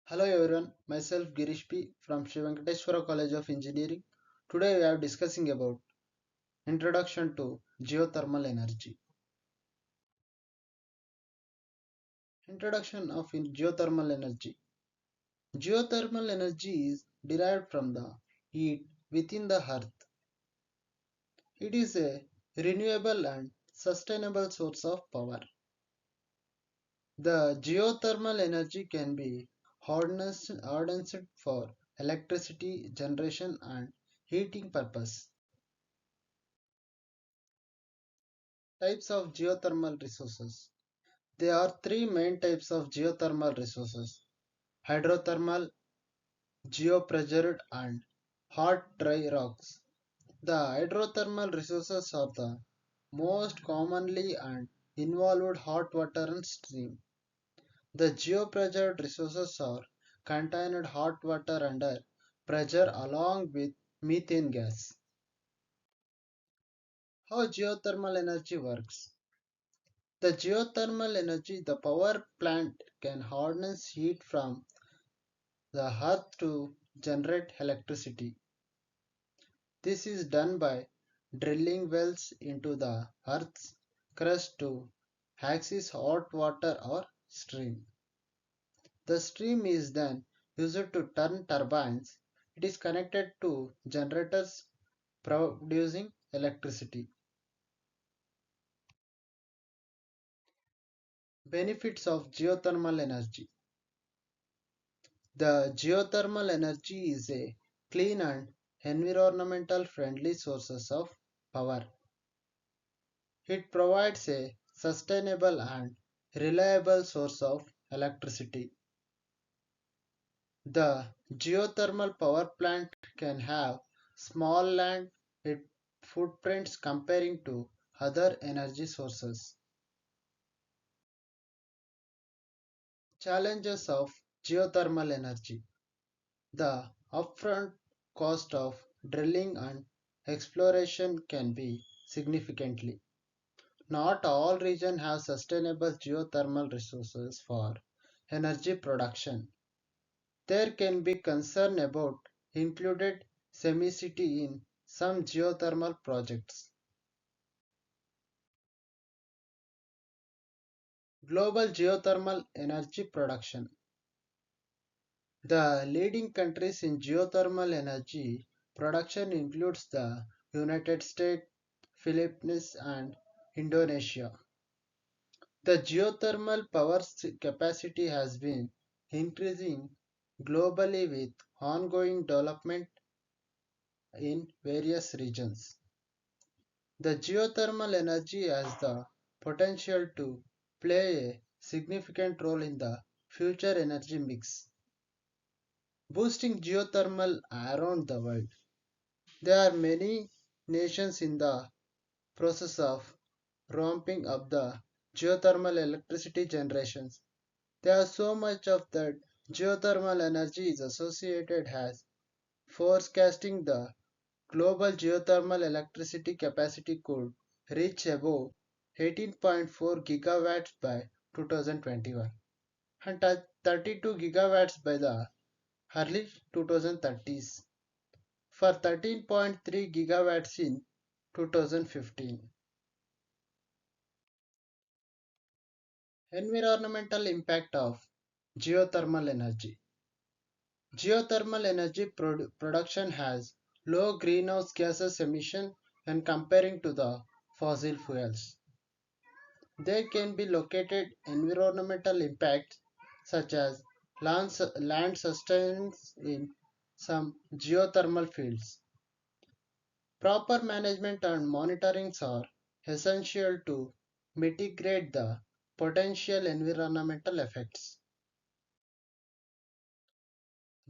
Hello everyone, myself Girish P from Sri Venkateswara College of Engineering. Today we are discussing about Introduction to Geothermal Energy. Introduction of Geothermal Energy. Geothermal energy is derived from the heat within the earth. It is a renewable and sustainable source of power. The geothermal energy can be harnessed for electricity generation and heating purpose. Types of geothermal resources. There are three main types of geothermal resources: hydrothermal, geopressured, and hot dry rocks. The hydrothermal resources are the most commonly and involved hot water and steam. The geopressured resources are contained hot water under pressure along with methane gas. How geothermal energy works. The geothermal energy, the power plant can harness heat from the earth to generate electricity. This is done by drilling wells into the earth's crust to access hot water or steam. The steam is then used to turn turbines. It is connected to generators producing electricity. Benefits of geothermal energy. The geothermal energy is a clean and environmental friendly source of power. It provides a sustainable and reliable source of electricity. The geothermal power plant can have small land footprints comparing to other energy sources. Challenges of geothermal energy. The upfront cost of drilling and exploration can be significantly. Not all regions have sustainable geothermal resources for energy production. There can be concern about included seismicity in some geothermal projects. Global geothermal energy production. The leading countries in geothermal energy production includes the United States, Philippines and Indonesia. The geothermal power capacity has been increasing globally with ongoing development in various regions. The geothermal energy has the potential to play a significant role in the future energy mix, boosting geothermal around the world. There are many nations in the process of ramping up the geothermal electricity generations. There are so much of that geothermal energy is associated as forecasting the global geothermal electricity capacity could reach above 18.4 gigawatts by 2021 and 32 gigawatts by the early 2030s for 13.3 gigawatts in 2015. Environmental impact of geothermal energy. Geothermal energy production has low greenhouse gases emission when comparing to the fossil fuels. There can be located environmental impacts such as land sustenance in some geothermal fields. Proper management and monitoring are essential to mitigate the potential environmental effects.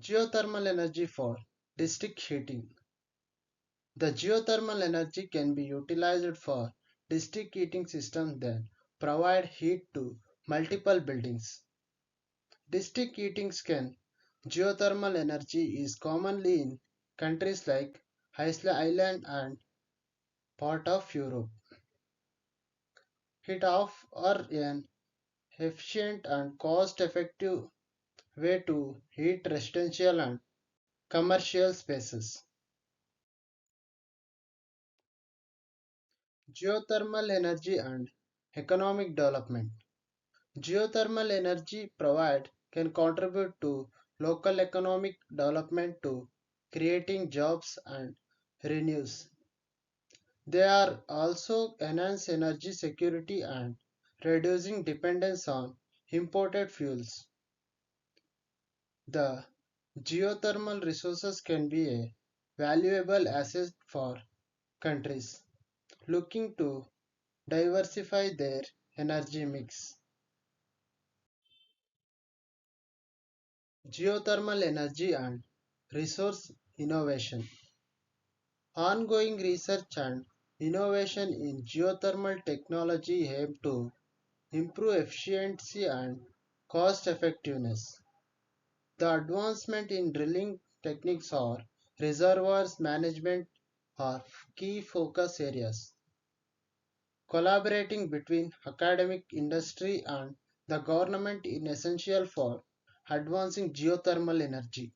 Geothermal energy for district heating. The geothermal energy can be utilized for district heating systems that provide heat to multiple buildings. District heating can geothermal energy is commonly in countries like Iceland and part of Europe. It offers an efficient and cost-effective way to heat residential and commercial spaces. Geothermal energy and economic development. Geothermal energy provided can contribute to local economic development to creating jobs and revenues. They are also enhance energy security and reducing dependence on imported fuels. The geothermal resources can be a valuable asset for countries looking to diversify their energy mix. Geothermal energy and resource innovation. Ongoing research and innovation in geothermal technology aim to improve efficiency and cost effectiveness. The advancement in drilling techniques or reservoirs management are key focus areas. Collaborating between academic, industry, and the government is essential for advancing geothermal energy.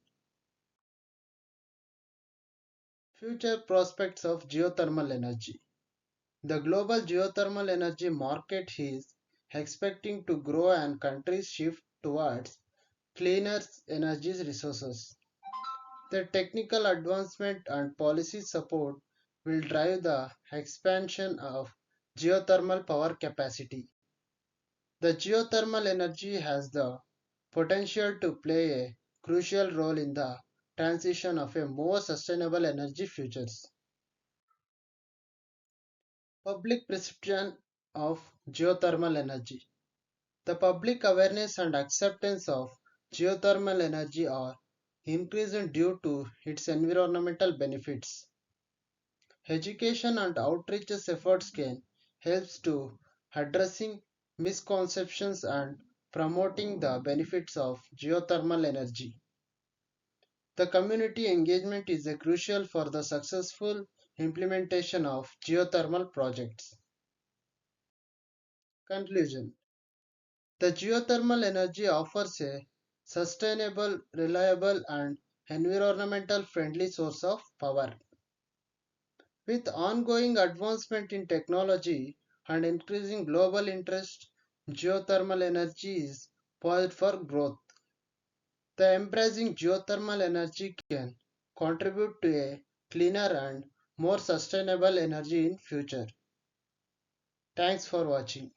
Future prospects of geothermal energy. The global geothermal energy market is expecting to grow and countries shift towards cleaner energy resources. The technical advancement and policy support will drive the expansion of geothermal power capacity. The geothermal energy has the potential to play a crucial role in the transition of a more sustainable energy futures. Public perception of geothermal energy. The public awareness and acceptance of geothermal energy are increasing due to its environmental benefits. Education and outreach efforts can help to addressing misconceptions and promoting the benefits of geothermal energy. The community engagement is a crucial for the successful implementation of geothermal projects. Conclusion. The geothermal energy offers a sustainable, reliable, and environmental friendly source of power. With ongoing advancement in technology and increasing global interest, geothermal energy is poised for growth. The embracing geothermal energy can contribute to a cleaner and more sustainable energy in future. Thanks for watching.